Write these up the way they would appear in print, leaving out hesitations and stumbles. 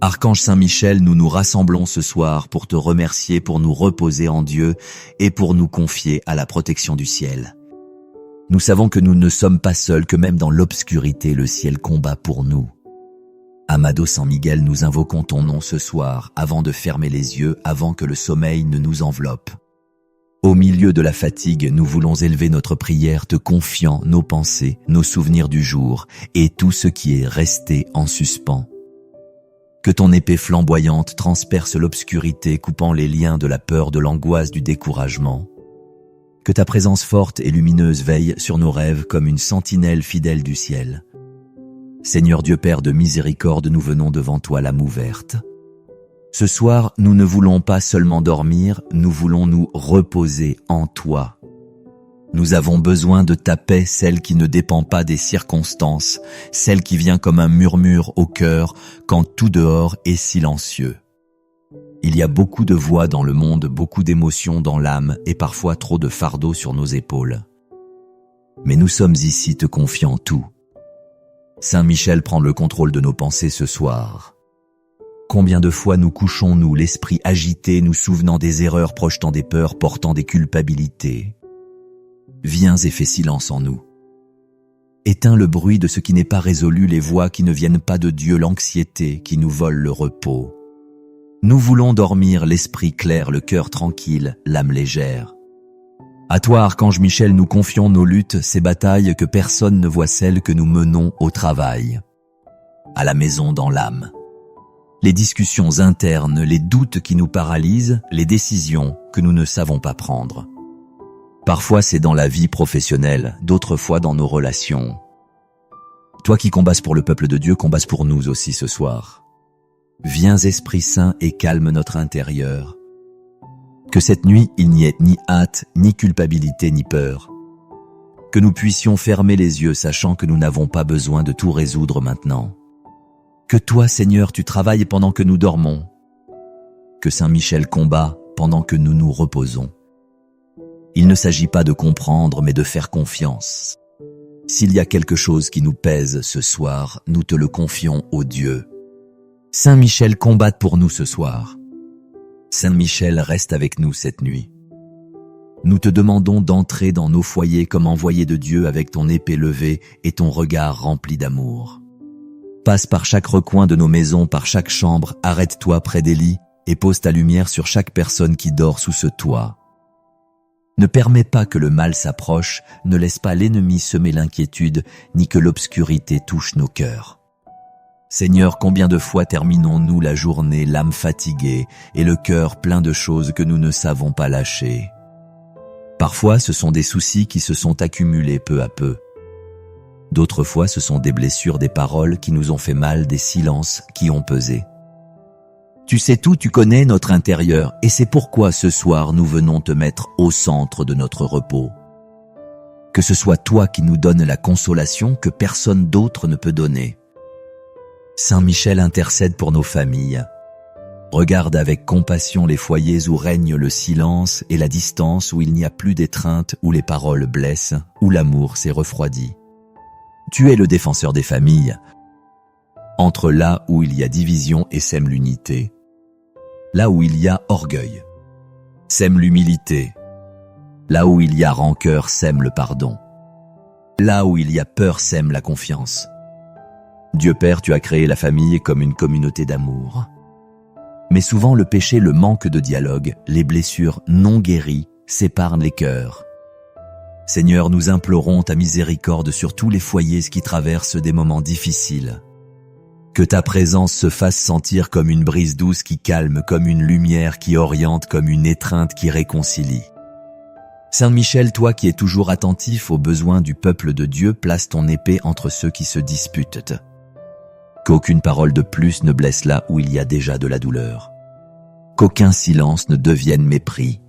Archange Saint-Michel, nous nous rassemblons ce soir pour te remercier, pour nous reposer en Dieu et pour nous confier à la protection du ciel. Nous savons que nous ne sommes pas seuls, que même dans l'obscurité, le ciel combat pour nous. Amado San Miguel, nous invoquons ton nom ce soir, avant de fermer les yeux, avant que le sommeil ne nous enveloppe. Au milieu de la fatigue, nous voulons élever notre prière, te confiant nos pensées, nos souvenirs du jour et tout ce qui est resté en suspens. Que ton épée flamboyante transperce l'obscurité, coupant les liens de la peur, de l'angoisse, du découragement. Que ta présence forte et lumineuse veille sur nos rêves comme une sentinelle fidèle du ciel. Seigneur Dieu Père de miséricorde, nous venons devant toi l'âme ouverte. Ce soir, nous ne voulons pas seulement dormir, nous voulons nous reposer en toi. Nous avons besoin de ta paix, celle qui ne dépend pas des circonstances, celle qui vient comme un murmure au cœur quand tout dehors est silencieux. Il y a beaucoup de voix dans le monde, beaucoup d'émotions dans l'âme et parfois trop de fardeau sur nos épaules. Mais nous sommes ici te confiant tout. Saint Michel prend le contrôle de nos pensées ce soir. Combien de fois nous couchons-nous, l'esprit agité, nous souvenant des erreurs, projetant des peurs, portant des culpabilités. Viens et fais silence en nous. Éteins le bruit de ce qui n'est pas résolu, les voix qui ne viennent pas de Dieu, l'anxiété qui nous vole le repos. Nous voulons dormir, l'esprit clair, le cœur tranquille, l'âme légère. À toi, Archange Michel, nous confions nos luttes, ces batailles que personne ne voit, celles que nous menons au travail, à la maison, dans l'âme. Les discussions internes, les doutes qui nous paralysent, les décisions que nous ne savons pas prendre. Parfois c'est dans la vie professionnelle, d'autres fois dans nos relations. Toi qui combats pour le peuple de Dieu, combats pour nous aussi ce soir. Viens Esprit Saint et calme notre intérieur. Que cette nuit, il n'y ait ni hâte, ni culpabilité, ni peur. Que nous puissions fermer les yeux, sachant que nous n'avons pas besoin de tout résoudre maintenant. Que toi, Seigneur, tu travailles pendant que nous dormons. Que Saint Michel combat pendant que nous nous reposons. Il ne s'agit pas de comprendre, mais de faire confiance. S'il y a quelque chose qui nous pèse ce soir, nous te le confions au Dieu. Saint Michel combatte pour nous ce soir. Saint Michel reste avec nous cette nuit. Nous te demandons d'entrer dans nos foyers comme envoyé de Dieu avec ton épée levée et ton regard rempli d'amour. Passe par chaque recoin de nos maisons, par chaque chambre, arrête-toi près des lits et pose ta lumière sur chaque personne qui dort sous ce toit. Ne permets pas que le mal s'approche, ne laisse pas l'ennemi semer l'inquiétude, ni que l'obscurité touche nos cœurs. Seigneur, combien de fois terminons-nous la journée, l'âme fatiguée et le cœur plein de choses que nous ne savons pas lâcher. Parfois, ce sont des soucis qui se sont accumulés peu à peu. D'autres fois, ce sont des blessures, des paroles qui nous ont fait mal, des silences qui ont pesé. Tu sais tout, tu connais notre intérieur, et c'est pourquoi ce soir nous venons te mettre au centre de notre repos. Que ce soit toi qui nous donnes la consolation que personne d'autre ne peut donner. Saint Michel intercède pour nos familles. Regarde avec compassion les foyers où règne le silence et la distance, où il n'y a plus d'étreinte, où les paroles blessent, où l'amour s'est refroidi. Tu es le défenseur des familles. Entre là où il y a division et sème l'unité. Là où il y a orgueil, sème l'humilité. Là où il y a rancœur, sème le pardon. Là où il y a peur, sème la confiance. Dieu Père, tu as créé la famille comme une communauté d'amour. Mais souvent le péché, le manque de dialogue, les blessures non guéries séparent les cœurs. Seigneur, nous implorons ta miséricorde sur tous les foyers qui traversent des moments difficiles. Que ta présence se fasse sentir comme une brise douce qui calme, comme une lumière qui oriente, comme une étreinte qui réconcilie. Saint Michel, toi qui es toujours attentif aux besoins du peuple de Dieu, place ton épée entre ceux qui se disputent. Qu'aucune parole de plus ne blesse là où il y a déjà de la douleur. Qu'aucun silence ne devienne mépris.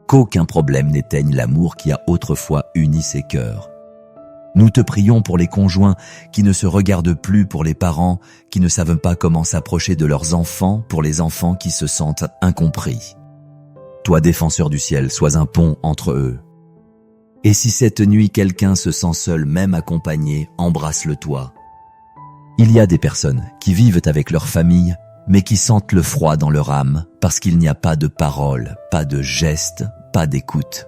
Qu'aucun problème n'éteigne l'amour qui a autrefois uni ses cœurs. Nous te prions pour les conjoints qui ne se regardent plus, pour les parents qui ne savent pas comment s'approcher de leurs enfants, pour les enfants qui se sentent incompris. Toi, défenseur du ciel, sois un pont entre eux. Et si cette nuit quelqu'un se sent seul, même accompagné, embrasse-le toi. Il y a des personnes qui vivent avec leur famille, mais qui sentent le froid dans leur âme parce qu'il n'y a pas de parole, pas de geste, pas d'écoute.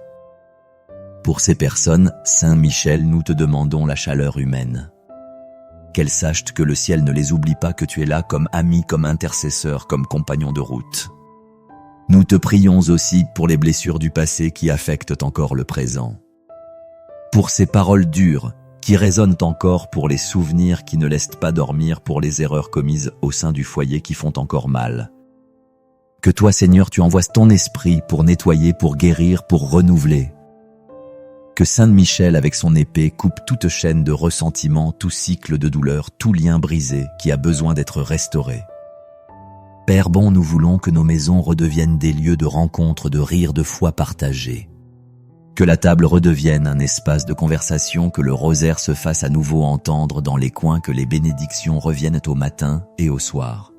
Pour ces personnes, Saint Michel, nous te demandons la chaleur humaine. Qu'elles sachent que le ciel ne les oublie pas, que tu es là comme ami, comme intercesseur, comme compagnon de route. Nous te prions aussi pour les blessures du passé qui affectent encore le présent. Pour ces paroles dures qui résonnent encore, pour les souvenirs qui ne laissent pas dormir, pour les erreurs commises au sein du foyer qui font encore mal. Que toi, Seigneur, tu envoies ton esprit pour nettoyer, pour guérir, pour renouveler. Que Saint Michel, avec son épée, coupe toute chaîne de ressentiment, tout cycle de douleur, tout lien brisé qui a besoin d'être restauré. Père bon, nous voulons que nos maisons redeviennent des lieux de rencontre, de rire, de foi partagée. Que la table redevienne un espace de conversation, que le rosaire se fasse à nouveau entendre dans les coins, que les bénédictions reviennent au matin et au soir.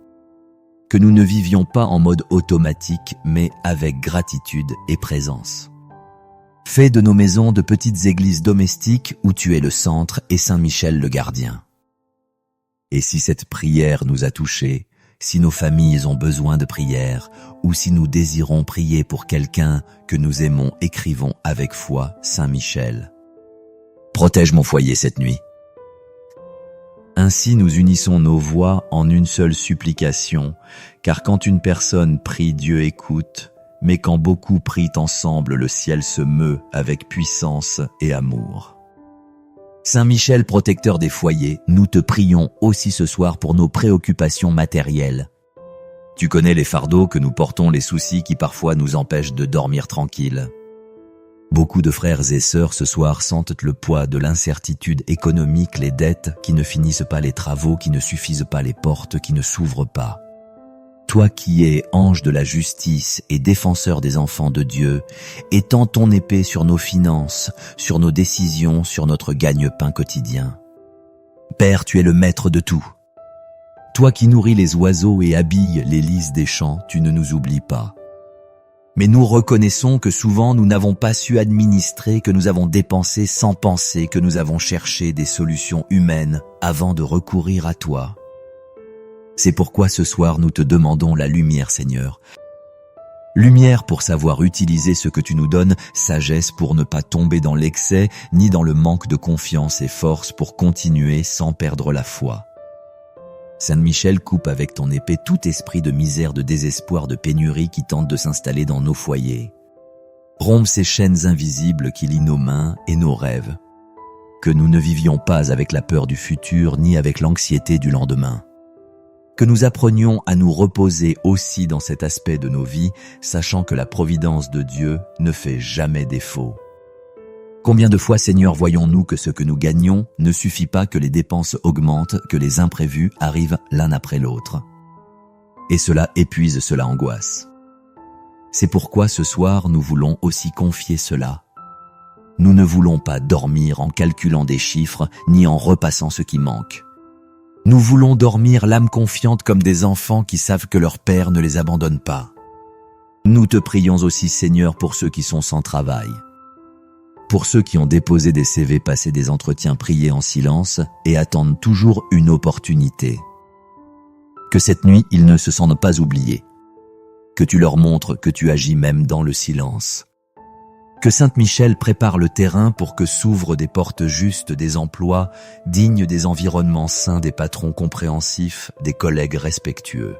Que nous ne vivions pas en mode automatique, mais avec gratitude et présence. Fais de nos maisons de petites églises domestiques où tu es le centre et Saint Michel le gardien. Et si cette prière nous a touchés, si nos familles ont besoin de prière, ou si nous désirons prier pour quelqu'un que nous aimons, écrivons avec foi Saint Michel. Protège mon foyer cette nuit. Ainsi nous unissons nos voix en une seule supplication, car quand une personne prie, Dieu écoute, mais quand beaucoup prient ensemble, le ciel se meut avec puissance et amour. Saint Michel, protecteur des foyers, nous te prions aussi ce soir pour nos préoccupations matérielles. Tu connais les fardeaux que nous portons, les soucis qui parfois nous empêchent de dormir tranquille. Beaucoup de frères et sœurs ce soir sentent le poids de l'incertitude économique, les dettes qui ne finissent pas, les travaux qui ne suffisent pas, les portes qui ne s'ouvrent pas. Toi qui es ange de la justice et défenseur des enfants de Dieu, étends ton épée sur nos finances, sur nos décisions, sur notre gagne-pain quotidien. Père, tu es le maître de tout. Toi qui nourris les oiseaux et habilles les lys des champs, tu ne nous oublies pas. Mais nous reconnaissons que souvent nous n'avons pas su administrer, que nous avons dépensé sans penser, que nous avons cherché des solutions humaines avant de recourir à toi. C'est pourquoi ce soir nous te demandons la lumière, Seigneur. Lumière pour savoir utiliser ce que tu nous donnes, sagesse pour ne pas tomber dans l'excès, ni dans le manque de confiance, et force pour continuer sans perdre la foi. Saint Michel, coupe avec ton épée tout esprit de misère, de désespoir, de pénurie qui tente de s'installer dans nos foyers. Romps ces chaînes invisibles qui lient nos mains et nos rêves. Que nous ne vivions pas avec la peur du futur, ni avec l'anxiété du lendemain. Que nous apprenions à nous reposer aussi dans cet aspect de nos vies, sachant que la providence de Dieu ne fait jamais défaut. Combien de fois, Seigneur, voyons-nous que ce que nous gagnons ne suffit pas, que les dépenses augmentent, que les imprévus arrivent l'un après l'autre. Et cela épuise, cela angoisse. C'est pourquoi ce soir, nous voulons aussi confier cela. Nous ne voulons pas dormir en calculant des chiffres, ni en repassant ce qui manque. Nous voulons dormir l'âme confiante comme des enfants qui savent que leur Père ne les abandonne pas. Nous te prions aussi, Seigneur, pour ceux qui sont sans travail. Pour ceux qui ont déposé des CV, passé des entretiens, priés en silence et attendent toujours une opportunité. Que cette nuit, ils ne se sentent pas oubliés. Que tu leur montres que tu agis même dans le silence. Que Saint Michel prépare le terrain pour que s'ouvrent des portes justes, des emplois dignes, des environnements sains, des patrons compréhensifs, des collègues respectueux.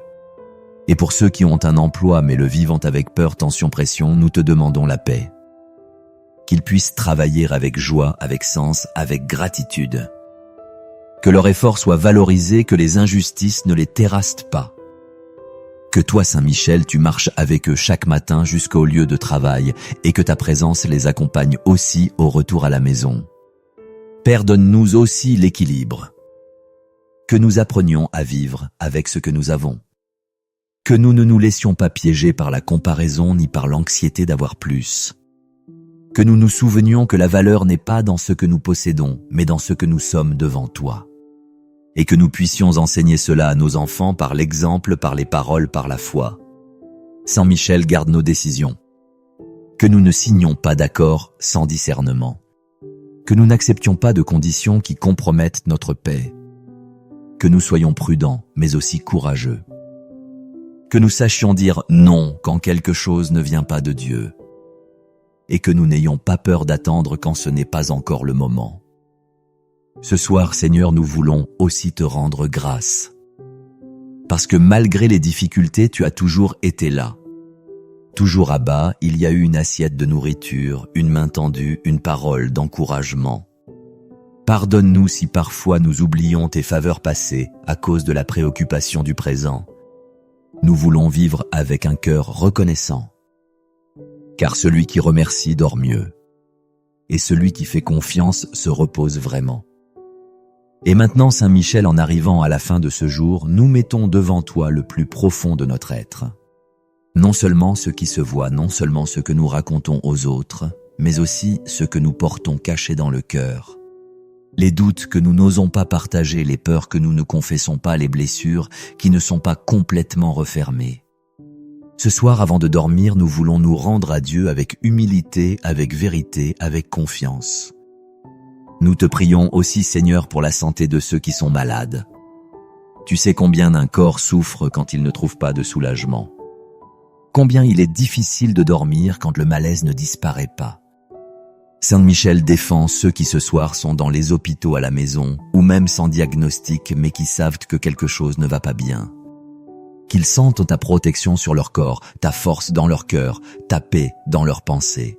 Et pour ceux qui ont un emploi mais le vivent avec peur, tension, pression, nous te demandons la paix. Qu'ils puissent travailler avec joie, avec sens, avec gratitude. Que leur effort soit valorisé, que les injustices ne les terrassent pas. Que toi, Saint Michel, tu marches avec eux chaque matin jusqu'au lieu de travail et que ta présence les accompagne aussi au retour à la maison. Père, donne-nous aussi l'équilibre. Que nous apprenions à vivre avec ce que nous avons. Que nous ne nous laissions pas piéger par la comparaison ni par l'anxiété d'avoir plus. Que nous nous souvenions que la valeur n'est pas dans ce que nous possédons, mais dans ce que nous sommes devant toi. Et que nous puissions enseigner cela à nos enfants par l'exemple, par les paroles, par la foi. Saint Michel, garde nos décisions. Que nous ne signions pas d'accord sans discernement. Que nous n'acceptions pas de conditions qui compromettent notre paix. que nous soyons prudents, mais aussi courageux. Que nous sachions dire non quand quelque chose ne vient pas de Dieu. Et que nous n'ayons pas peur d'attendre quand ce n'est pas encore le moment. Ce soir, Seigneur, nous voulons aussi te rendre grâce. Parce que malgré les difficultés, tu as toujours été là. Toujours à bas, il y a eu une assiette de nourriture, une main tendue, une parole d'encouragement. Pardonne-nous si parfois nous oublions tes faveurs passées à cause de la préoccupation du présent. Nous voulons vivre avec un cœur reconnaissant. Car celui qui remercie dort mieux. Et celui qui fait confiance se repose vraiment. Et maintenant, Saint Michel, en arrivant à la fin de ce jour, nous mettons devant toi le plus profond de notre être. Non seulement ce qui se voit, non seulement ce que nous racontons aux autres, mais aussi ce que nous portons caché dans le cœur. Les doutes que nous n'osons pas partager, les peurs que nous ne confessons pas, les blessures qui ne sont pas complètement refermées. Ce soir, avant de dormir, nous voulons nous rendre à Dieu avec humilité, avec vérité, avec confiance. Nous te prions aussi, Seigneur, pour la santé de ceux qui sont malades. Tu sais combien un corps souffre quand il ne trouve pas de soulagement. Combien il est difficile de dormir quand le malaise ne disparaît pas. Saint Michel défend ceux qui ce soir sont dans les hôpitaux à la maison, ou même sans diagnostic, mais qui savent que quelque chose ne va pas bien. Qu'ils sentent ta protection sur leur corps, ta force dans leur cœur, ta paix dans leurs pensées.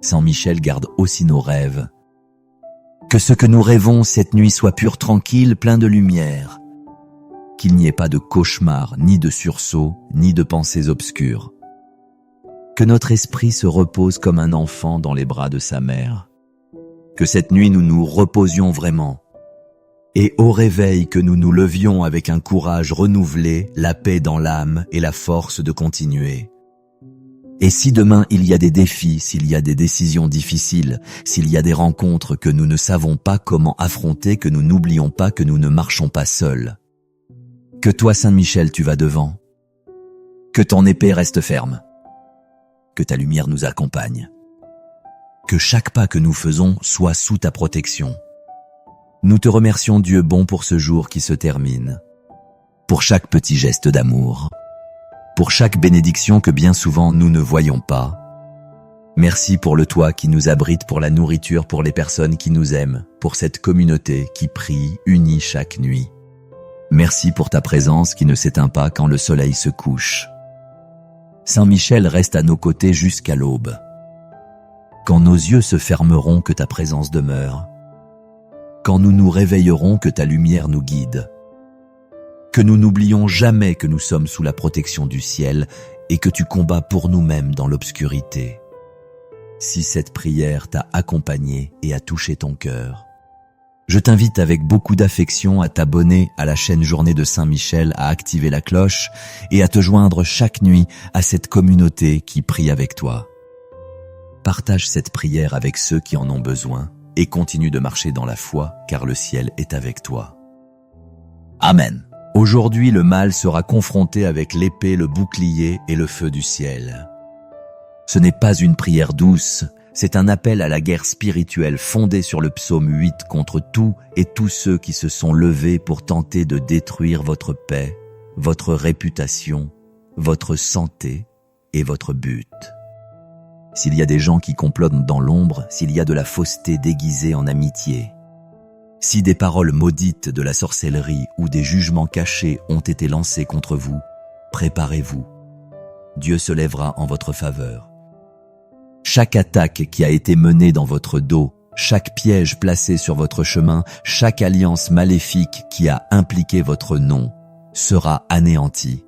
Saint Michel garde aussi nos rêves. Que ce que nous rêvons cette nuit soit pur, tranquille, plein de lumière. Qu'il n'y ait pas de cauchemar, ni de sursaut, ni de pensées obscures. Que notre esprit se repose comme un enfant dans les bras de sa mère. Que cette nuit nous nous reposions vraiment. Et au réveil que nous nous levions avec un courage renouvelé, la paix dans l'âme et la force de continuer. Et si demain il y a des défis, s'il y a des décisions difficiles, s'il y a des rencontres que nous ne savons pas comment affronter, que nous n'oublions pas que nous ne marchons pas seuls. Que toi, Saint Michel, tu vas devant. Que ton épée reste ferme. Que ta lumière nous accompagne. Que chaque pas que nous faisons soit sous ta protection. Nous te remercions, Dieu bon, pour ce jour qui se termine. Pour chaque petit geste d'amour. Pour chaque bénédiction que bien souvent nous ne voyons pas. Merci pour le toit qui nous abrite, pour la nourriture, pour les personnes qui nous aiment, pour cette communauté qui prie, unie chaque nuit. Merci pour ta présence qui ne s'éteint pas quand le soleil se couche. Saint Michel reste à nos côtés jusqu'à l'aube. Quand nos yeux se fermeront, que ta présence demeure. Quand nous nous réveillerons, que ta lumière nous guide. Que nous n'oublions jamais que nous sommes sous la protection du ciel et que tu combats pour nous-mêmes dans l'obscurité. Si cette prière t'a accompagné et a touché ton cœur, je t'invite avec beaucoup d'affection à t'abonner à la chaîne Journée de Saint Michel, à activer la cloche et à te joindre chaque nuit à cette communauté qui prie avec toi. Partage cette prière avec ceux qui en ont besoin et continue de marcher dans la foi car le ciel est avec toi. Amen. Aujourd'hui, le mal sera confronté avec l'épée, le bouclier et le feu du ciel. Ce n'est pas une prière douce, c'est un appel à la guerre spirituelle fondée sur le psaume 8 contre tout et tous ceux qui se sont levés pour tenter de détruire votre paix, votre réputation, votre santé et votre but. S'il y a des gens qui complotent dans l'ombre, s'il y a de la fausseté déguisée en amitié, si des paroles maudites de la sorcellerie ou des jugements cachés ont été lancés contre vous, préparez-vous. Dieu se lèvera en votre faveur. Chaque attaque qui a été menée dans votre dos, chaque piège placé sur votre chemin, chaque alliance maléfique qui a impliqué votre nom, sera anéantie.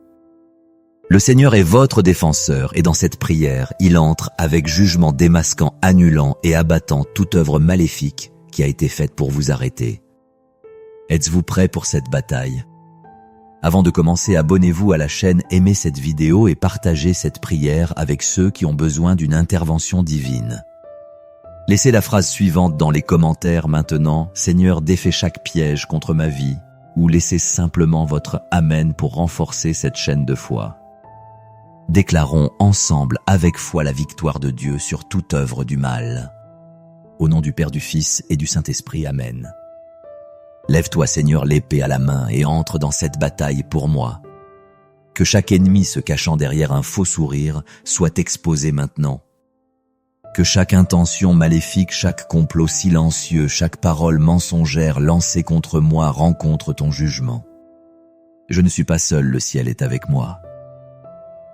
Le Seigneur est votre défenseur et dans cette prière, il entre avec jugement démasquant, annulant et abattant toute œuvre maléfique qui a été faite pour vous arrêter. Êtes-vous prêts pour cette bataille? Avant de commencer, abonnez-vous à la chaîne, aimez cette vidéo et partagez cette prière avec ceux qui ont besoin d'une intervention divine. Laissez la phrase suivante dans les commentaires maintenant, « Seigneur, défais chaque piège contre ma vie » ou laissez simplement votre « Amen » pour renforcer cette chaîne de foi. Déclarons ensemble avec foi la victoire de Dieu sur toute œuvre du mal. Au nom du Père, du Fils et du Saint-Esprit, Amen. Lève-toi, Seigneur, l'épée à la main et entre dans cette bataille pour moi. Que chaque ennemi se cachant derrière un faux sourire soit exposé maintenant. Que chaque intention maléfique, chaque complot silencieux, chaque parole mensongère lancée contre moi rencontre ton jugement. Je ne suis pas seul, le ciel est avec moi.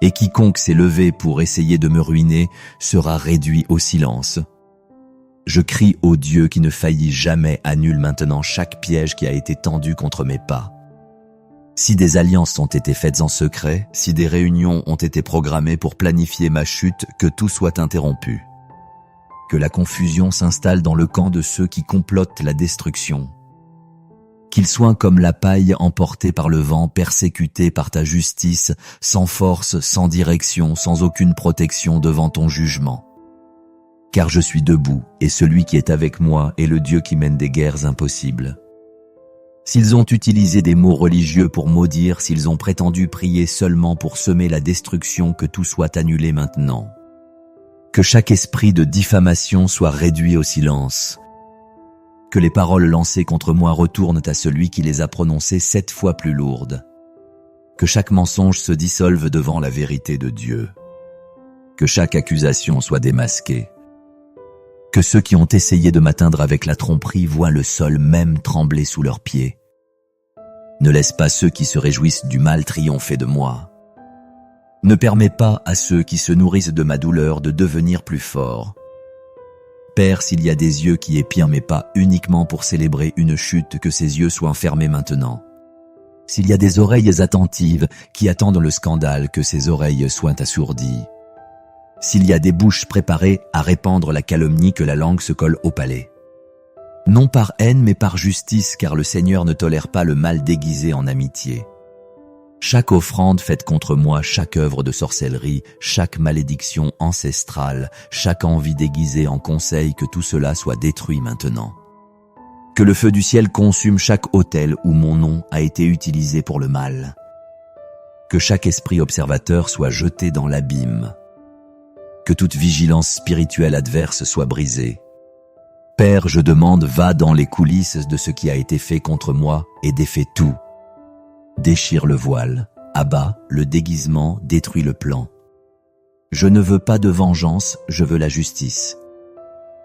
Et quiconque s'est levé pour essayer de me ruiner sera réduit au silence. Je crie au Dieu qui ne faillit jamais, annule maintenant chaque piège qui a été tendu contre mes pas. Si des alliances ont été faites en secret, si des réunions ont été programmées pour planifier ma chute, que tout soit interrompu. Que la confusion s'installe dans le camp de ceux qui complotent la destruction. Qu'ils soient comme la paille emportée par le vent, persécutés par ta justice, sans force, sans direction, sans aucune protection devant ton jugement. Car je suis debout, et celui qui est avec moi est le Dieu qui mène des guerres impossibles. S'ils ont utilisé des mots religieux pour maudire, s'ils ont prétendu prier seulement pour semer la destruction, que tout soit annulé maintenant. Que chaque esprit de diffamation soit réduit au silence. Que les paroles lancées contre moi retournent à celui qui les a prononcées 7 fois plus lourdes. Que chaque mensonge se dissolve devant la vérité de Dieu. Que chaque accusation soit démasquée. Que ceux qui ont essayé de m'atteindre avec la tromperie voient le sol même trembler sous leurs pieds. Ne laisse pas ceux qui se réjouissent du mal triompher de moi. Ne permets pas à ceux qui se nourrissent de ma douleur de devenir plus forts. Père, s'il y a des yeux qui épient mes pas uniquement pour célébrer une chute, que ces yeux soient fermés maintenant. S'il y a des oreilles attentives qui attendent le scandale, que ces oreilles soient assourdies. S'il y a des bouches préparées à répandre la calomnie, que la langue se colle au palais. Non par haine mais par justice, car le Seigneur ne tolère pas le mal déguisé en amitié. Chaque offrande faite contre moi, chaque œuvre de sorcellerie, chaque malédiction ancestrale, chaque envie déguisée en conseil, que tout cela soit détruit maintenant. Que le feu du ciel consume chaque autel où mon nom a été utilisé pour le mal. Que chaque esprit observateur soit jeté dans l'abîme. Que toute vigilance spirituelle adverse soit brisée. Père, je demande, va dans les coulisses de ce qui a été fait contre moi et défais tout. Déchire le voile, abat le déguisement, détruis le plan. Je ne veux pas de vengeance, je veux la justice.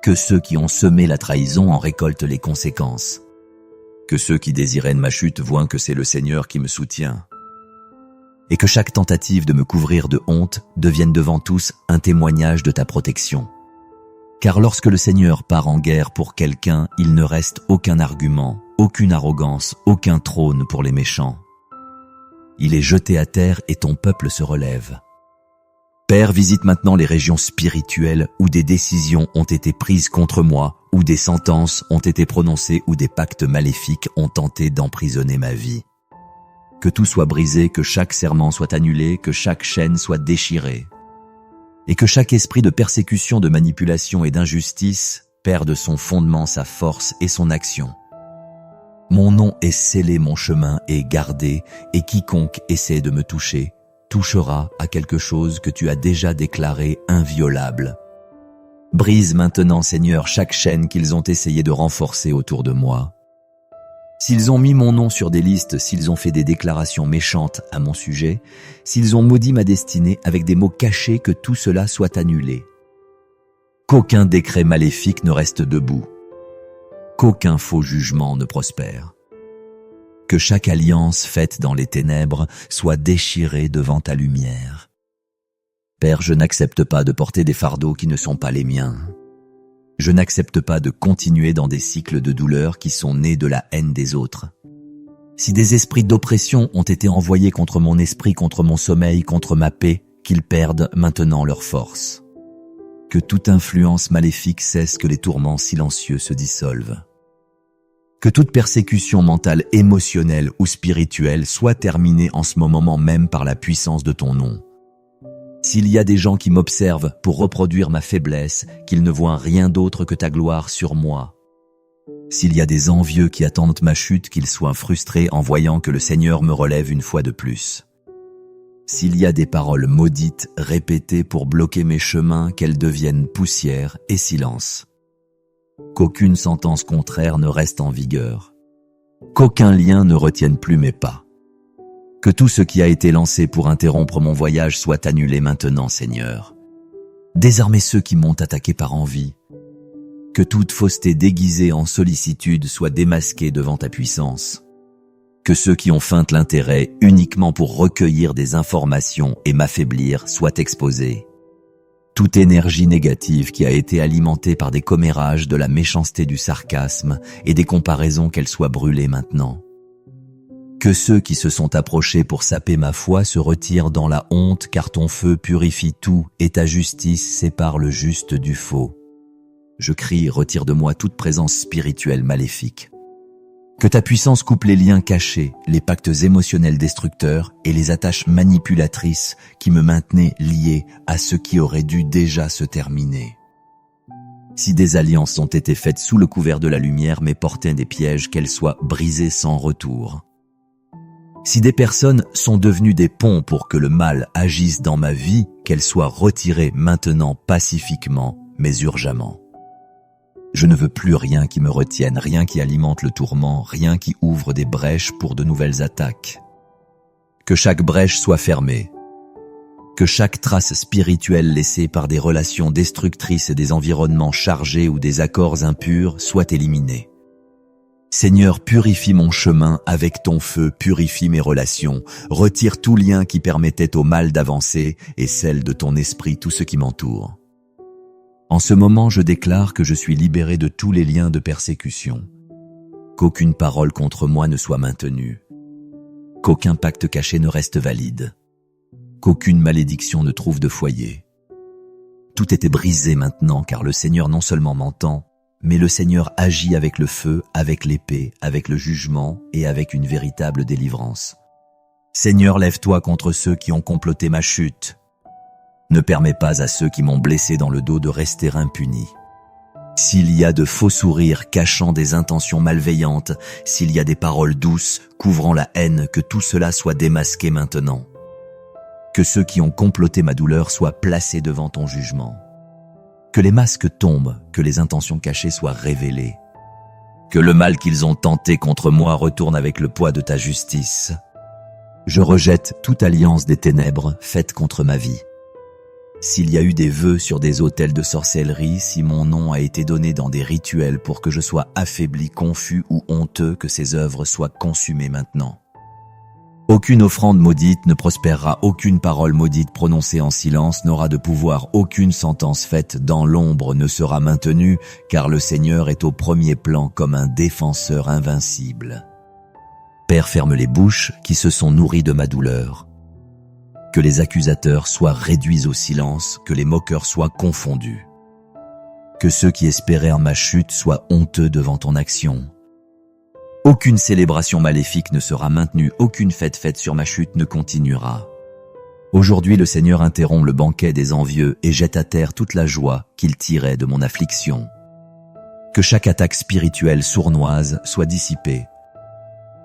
Que ceux qui ont semé la trahison en récoltent les conséquences. Que ceux qui désiraient ma chute voient que c'est le Seigneur qui me soutient. Et que chaque tentative de me couvrir de honte devienne devant tous un témoignage de ta protection. Car lorsque le Seigneur part en guerre pour quelqu'un, il ne reste aucun argument, aucune arrogance, aucun trône pour les méchants. Il est jeté à terre et ton peuple se relève. Père, visite maintenant les régions spirituelles où des décisions ont été prises contre moi, où des sentences ont été prononcées, où des pactes maléfiques ont tenté d'emprisonner ma vie. Que tout soit brisé, que chaque serment soit annulé, que chaque chaîne soit déchirée. Et que chaque esprit de persécution, de manipulation et d'injustice perde son fondement, sa force et son action. Mon nom est scellé, mon chemin est gardé, et quiconque essaie de me toucher, touchera à quelque chose que tu as déjà déclaré inviolable. Brise maintenant, Seigneur, chaque chaîne qu'ils ont essayé de renforcer autour de moi. S'ils ont mis mon nom sur des listes, s'ils ont fait des déclarations méchantes à mon sujet, s'ils ont maudit ma destinée avec des mots cachés, que tout cela soit annulé. Qu'aucun décret maléfique ne reste debout. Qu'aucun faux jugement ne prospère. Que chaque alliance faite dans les ténèbres soit déchirée devant ta lumière. Père, je n'accepte pas de porter des fardeaux qui ne sont pas les miens. Je n'accepte pas de continuer dans des cycles de douleur qui sont nés de la haine des autres. Si des esprits d'oppression ont été envoyés contre mon esprit, contre mon sommeil, contre ma paix, qu'ils perdent maintenant leur force. Que toute influence maléfique cesse, que les tourments silencieux se dissolvent. Que toute persécution mentale, émotionnelle ou spirituelle soit terminée en ce moment même par la puissance de ton nom. S'il y a des gens qui m'observent pour reproduire ma faiblesse, qu'ils ne voient rien d'autre que ta gloire sur moi. S'il y a des envieux qui attendent ma chute, qu'ils soient frustrés en voyant que le Seigneur me relève une fois de plus. S'il y a des paroles maudites répétées pour bloquer mes chemins, qu'elles deviennent poussière et silence. Qu'aucune sentence contraire ne reste en vigueur. Qu'aucun lien ne retienne plus mes pas. Que tout ce qui a été lancé pour interrompre mon voyage soit annulé maintenant, Seigneur. Désarmez ceux qui m'ont attaqué par envie. Que toute fausseté déguisée en sollicitude soit démasquée devant ta puissance. Que ceux qui ont feint l'intérêt uniquement pour recueillir des informations et m'affaiblir soient exposés. Toute énergie négative qui a été alimentée par des commérages de la méchanceté du sarcasme et des comparaisons, qu'elle soit brûlée maintenant. Que ceux qui se sont approchés pour saper ma foi se retirent dans la honte, car ton feu purifie tout et ta justice sépare le juste du faux. Je crie, retire de moi toute présence spirituelle maléfique. Que ta puissance coupe les liens cachés, les pactes émotionnels destructeurs et les attaches manipulatrices qui me maintenaient lié à ce qui aurait dû déjà se terminer. Si des alliances ont été faites sous le couvert de la lumière mais portaient des pièges, qu'elles soient brisées sans retour. Si des personnes sont devenues des ponts pour que le mal agisse dans ma vie, qu'elles soient retirées maintenant pacifiquement mais urgemment. Je ne veux plus rien qui me retienne, rien qui alimente le tourment, rien qui ouvre des brèches pour de nouvelles attaques. Que chaque brèche soit fermée. Que chaque trace spirituelle laissée par des relations destructrices et des environnements chargés ou des accords impurs soit éliminée. Seigneur, purifie mon chemin avec ton feu, purifie mes relations, retire tout lien qui permettait au mal d'avancer et scelle de ton esprit tout ce qui m'entoure. En ce moment, je déclare que je suis libéré de tous les liens de persécution, qu'aucune parole contre moi ne soit maintenue, qu'aucun pacte caché ne reste valide, qu'aucune malédiction ne trouve de foyer. Tout était brisé maintenant, car le Seigneur non seulement m'entend, mais le Seigneur agit avec le feu, avec l'épée, avec le jugement et avec une véritable délivrance. Seigneur, lève-toi contre ceux qui ont comploté ma chute. Ne permets pas à ceux qui m'ont blessé dans le dos de rester impunis. S'il y a de faux sourires cachant des intentions malveillantes, s'il y a des paroles douces couvrant la haine, que tout cela soit démasqué maintenant. Que ceux qui ont comploté ma douleur soient placés devant ton jugement. Que les masques tombent, que les intentions cachées soient révélées. Que le mal qu'ils ont tenté contre moi retourne avec le poids de ta justice. Je rejette toute alliance des ténèbres faite contre ma vie. S'il y a eu des vœux sur des autels de sorcellerie, si mon nom a été donné dans des rituels pour que je sois affaibli, confus ou honteux, que ces œuvres soient consumées maintenant. Aucune offrande maudite ne prospérera, aucune parole maudite prononcée en silence n'aura de pouvoir, aucune sentence faite dans l'ombre ne sera maintenue, car le Seigneur est au premier plan comme un défenseur invincible. Père, ferme les bouches qui se sont nourries de ma douleur. Que les accusateurs soient réduits au silence, que les moqueurs soient confondus. Que ceux qui espéraient en ma chute soient honteux devant ton action. Aucune célébration maléfique ne sera maintenue, aucune fête faite sur ma chute ne continuera. Aujourd'hui, le Seigneur interrompt le banquet des envieux et jette à terre toute la joie qu'il tirait de mon affliction. Que chaque attaque spirituelle sournoise soit dissipée.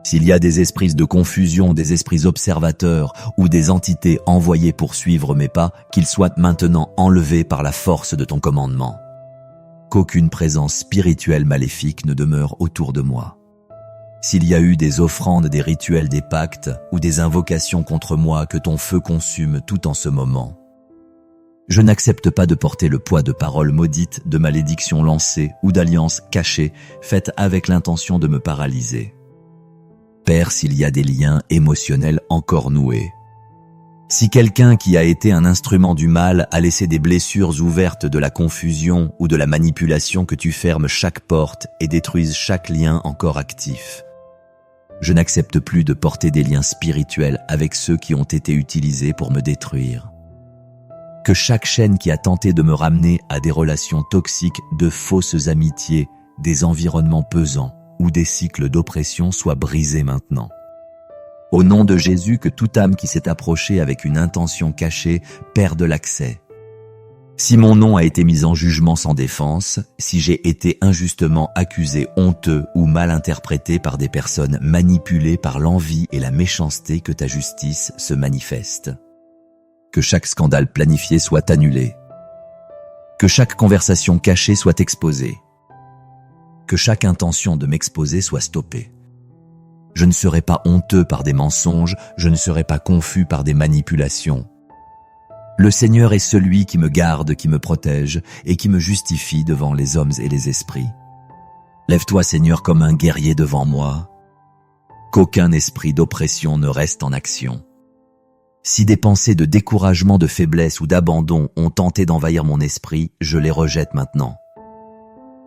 S'il y a des esprits de confusion, des esprits observateurs ou des entités envoyées pour suivre mes pas, qu'ils soient maintenant enlevés par la force de ton commandement. Qu'aucune présence spirituelle maléfique ne demeure autour de moi. S'il y a eu des offrandes, des rituels, des pactes ou des invocations contre moi, que ton feu consume tout en ce moment. Je n'accepte pas de porter le poids de paroles maudites, de malédictions lancées ou d'alliances cachées faites avec l'intention de me paralyser. Père, s'il y a des liens émotionnels encore noués, si quelqu'un qui a été un instrument du mal a laissé des blessures ouvertes de la confusion ou de la manipulation, que tu fermes chaque porte et détruises chaque lien encore actif. Je n'accepte plus de porter des liens spirituels avec ceux qui ont été utilisés pour me détruire. Que chaque chaîne qui a tenté de me ramener à des relations toxiques, de fausses amitiés, des environnements pesants ou des cycles d'oppression soit brisée maintenant. Au nom de Jésus, que toute âme qui s'est approchée avec une intention cachée perde l'accès. Si mon nom a été mis en jugement sans défense, si j'ai été injustement accusé, honteux ou mal interprété par des personnes manipulées par l'envie et la méchanceté, que ta justice se manifeste. Que chaque scandale planifié soit annulé. Que chaque conversation cachée soit exposée. Que chaque intention de m'exposer soit stoppée. Je ne serai pas honteux par des mensonges, je ne serai pas confus par des manipulations. Le Seigneur est celui qui me garde, qui me protège et qui me justifie devant les hommes et les esprits. Lève-toi, Seigneur, comme un guerrier devant moi. Qu'aucun esprit d'oppression ne reste en action. Si des pensées de découragement, de faiblesse ou d'abandon ont tenté d'envahir mon esprit, je les rejette maintenant.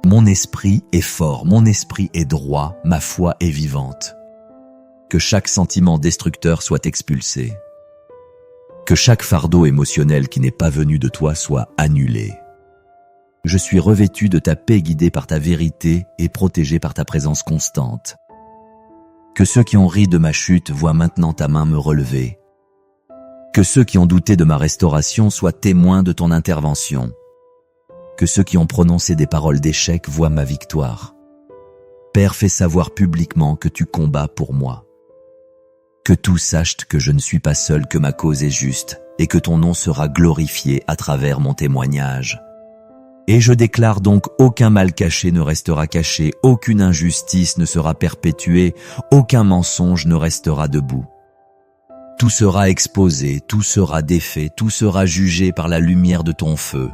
Mon esprit est fort, mon esprit est droit, ma foi est vivante. Que chaque sentiment destructeur soit expulsé. Que chaque fardeau émotionnel qui n'est pas venu de toi soit annulé. Je suis revêtu de ta paix, guidé par ta vérité et protégé par ta présence constante. Que ceux qui ont ri de ma chute voient maintenant ta main me relever. Que ceux qui ont douté de ma restauration soient témoins de ton intervention. Que ceux qui ont prononcé des paroles d'échec voient ma victoire. Père, fais savoir publiquement que tu combats pour moi. Que tous sachent que je ne suis pas seul, que ma cause est juste, et que ton nom sera glorifié à travers mon témoignage. Et je déclare donc aucun mal caché ne restera caché, aucune injustice ne sera perpétuée, aucun mensonge ne restera debout. Tout sera exposé, tout sera défait, tout sera jugé par la lumière de ton feu.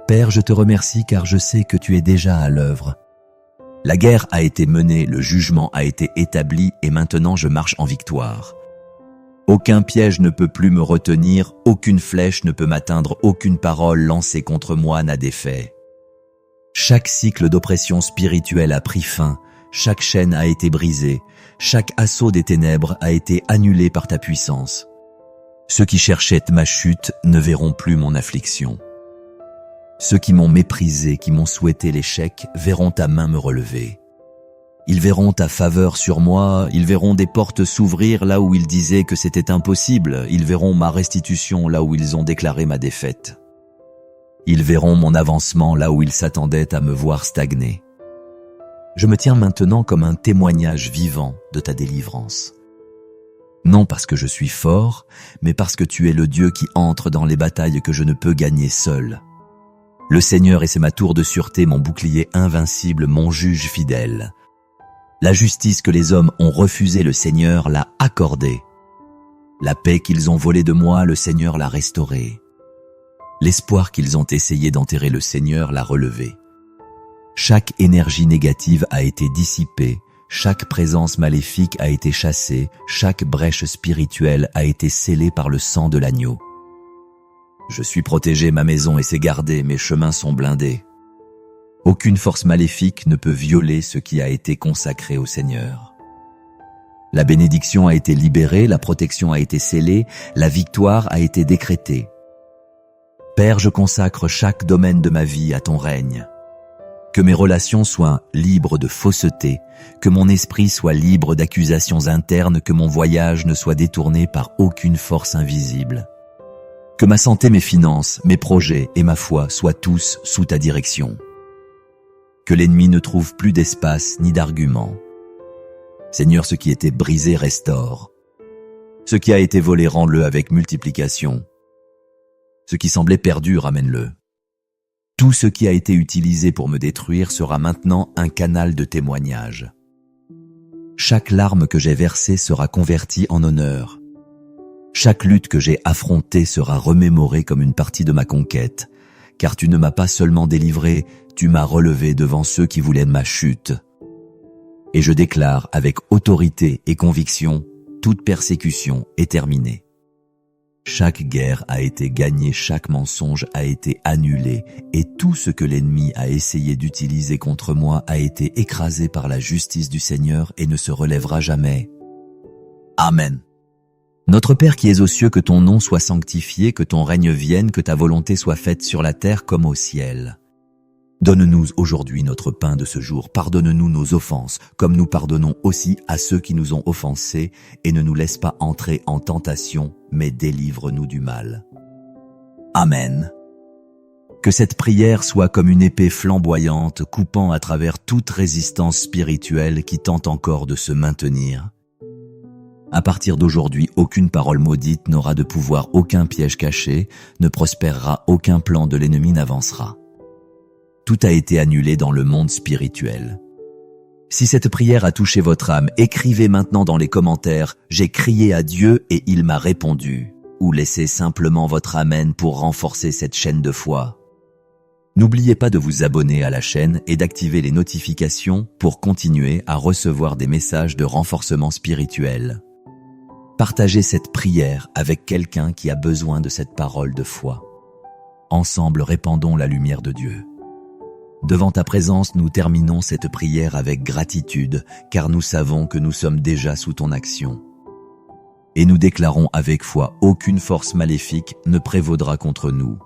Père, je te remercie car je sais que tu es déjà à l'œuvre. La guerre a été menée, le jugement a été établi et maintenant je marche en victoire. Aucun piège ne peut plus me retenir, aucune flèche ne peut m'atteindre, aucune parole lancée contre moi n'a d'effet. Chaque cycle d'oppression spirituelle a pris fin, chaque chaîne a été brisée, chaque assaut des ténèbres a été annulé par ta puissance. Ceux qui cherchaient ma chute ne verront plus mon affliction. Ceux qui m'ont méprisé, qui m'ont souhaité l'échec, verront ta main me relever. Ils verront ta faveur sur moi, ils verront des portes s'ouvrir là où ils disaient que c'était impossible, ils verront ma restitution là où ils ont déclaré ma défaite. Ils verront mon avancement là où ils s'attendaient à me voir stagner. Je me tiens maintenant comme un témoignage vivant de ta délivrance. Non parce que je suis fort, mais parce que tu es le Dieu qui entre dans les batailles que je ne peux gagner seul. Le Seigneur et c'est ma tour de sûreté, mon bouclier invincible, mon juge fidèle. La justice que les hommes ont refusée, le Seigneur l'a accordée. La paix qu'ils ont volée de moi, le Seigneur l'a restaurée. L'espoir qu'ils ont essayé d'enterrer, le Seigneur l'a relevé. Chaque énergie négative a été dissipée, chaque présence maléfique a été chassée, chaque brèche spirituelle a été scellée par le sang de l'agneau. Je suis protégé, ma maison est gardée, mes chemins sont blindés. Aucune force maléfique ne peut violer ce qui a été consacré au Seigneur. La bénédiction a été libérée, la protection a été scellée, la victoire a été décrétée. Père, je consacre chaque domaine de ma vie à ton règne. Que mes relations soient libres de fausseté, que mon esprit soit libre d'accusations internes, que mon voyage ne soit détourné par aucune force invisible. Que ma santé, mes finances, mes projets et ma foi soient tous sous ta direction. Que l'ennemi ne trouve plus d'espace ni d'argument. Seigneur, ce qui était brisé, restaure. Ce qui a été volé, rends-le avec multiplication. Ce qui semblait perdu, ramène-le. Tout ce qui a été utilisé pour me détruire sera maintenant un canal de témoignage. Chaque larme que j'ai versée sera convertie en honneur. Chaque lutte que j'ai affrontée sera remémorée comme une partie de ma conquête, car tu ne m'as pas seulement délivré, tu m'as relevé devant ceux qui voulaient ma chute. Et je déclare avec autorité et conviction, toute persécution est terminée. Chaque guerre a été gagnée, chaque mensonge a été annulé, et tout ce que l'ennemi a essayé d'utiliser contre moi a été écrasé par la justice du Seigneur et ne se relèvera jamais. Amen. Notre Père qui es aux cieux, que ton nom soit sanctifié, que ton règne vienne, que ta volonté soit faite sur la terre comme au ciel. Donne-nous aujourd'hui notre pain de ce jour, pardonne-nous nos offenses, comme nous pardonnons aussi à ceux qui nous ont offensés, et ne nous laisse pas entrer en tentation, mais délivre-nous du mal. Amen. Que cette prière soit comme une épée flamboyante, coupant à travers toute résistance spirituelle qui tente encore de se maintenir. À partir d'aujourd'hui, aucune parole maudite n'aura de pouvoir, aucun piège caché ne prospérera, aucun plan de l'ennemi n'avancera. Tout a été annulé dans le monde spirituel. Si cette prière a touché votre âme, écrivez maintenant dans les commentaires « J'ai crié à Dieu et il m'a répondu » ou laissez simplement votre Amen pour renforcer cette chaîne de foi. N'oubliez pas de vous abonner à la chaîne et d'activer les notifications pour continuer à recevoir des messages de renforcement spirituel. Partagez cette prière avec quelqu'un qui a besoin de cette parole de foi. Ensemble, répandons la lumière de Dieu. Devant ta présence, nous terminons cette prière avec gratitude, car nous savons que nous sommes déjà sous ton action. Et nous déclarons avec foi, aucune force maléfique ne prévaudra contre nous.